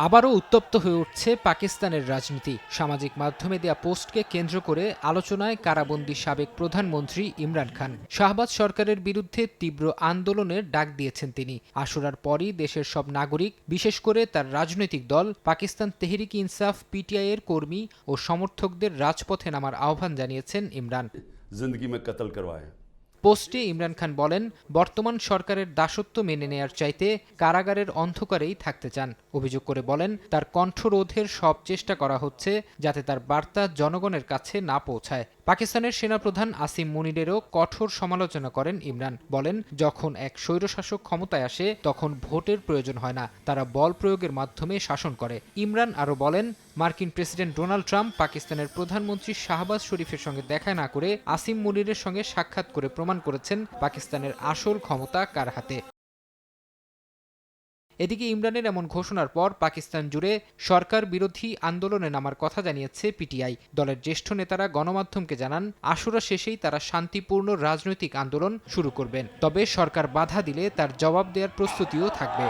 আবারও উত্তপ্ত হয়ে উঠছে পাকিস্তানের রাজনীতি। সামাজিক মাধ্যমে দেয়া পোস্টকে কেন্দ্র করে আলোচনায় কারাবন্দী সাবেক প্রধানমন্ত্রী ইমরান খান। শাহবাজ সরকারের বিরুদ্ধে তীব্র আন্দোলনের ডাক দিয়েছেন তিনি। আশুরার পরই দেশের সব নাগরিক, বিশেষ করে তার রাজনৈতিক দল পাকিস্তান তেহরিক ইনসাফ পিটিআই এর কর্মী ও সমর্থকদের রাজপথে নামার আহ্বান জানিয়েছেন ইমরান। जिंदगी में कत्ल करवाए। পোস্টে ইমরান খান বলেন, বর্তমান সরকারের দাসত্ব মেনে নেয়ার চাইতে কারাগারের অন্ধকারেই থাকতে চান। অভিযোগ করে বলেন, তার কণ্ঠরোধের সব চেষ্টা করা হচ্ছে যাতে তার বার্তা জনগণের কাছে না পৌঁছায়। পাকিস্তানের সেনাপ্রধান আসিম মুনিরেরও কঠোর সমালোচনা করেন ইমরান। বলেন, যখন এক স্বৈরশাসক ক্ষমতায় আসে তখন ভোটের প্রয়োজন হয় না, তারা বল প্রয়োগের মাধ্যমে শাসন করে। ইমরান আরও বলেন, মার্কিন প্রেসিডেন্ট ডোনাল্ড ট্রাম্প পাকিস্তানের প্রধানমন্ত্রী শাহবাজ শরীফের সঙ্গে দেখা না করে আসিম মুনিরের সঙ্গে সাক্ষাৎ করে প্রমাণ করেছেন পাকিস্তানের আসল ক্ষমতা কার হাতে। এদিকে ইমরানের এমন ঘোষণার পর পাকিস্তান জুড়ে সরকার বিরোধী আন্দোলনে নামার কথা জানিয়েছে পিটিআই। দলের জ্যেষ্ঠ নেতারা গণমাধ্যমকে জানান, আশুরা শেষেই তারা শান্তিপূর্ণ রাজনৈতিক আন্দোলন শুরু করবেন, তবে সরকার বাধা দিলে তার জবাব দেওয়ার প্রস্তুতিও থাকবে।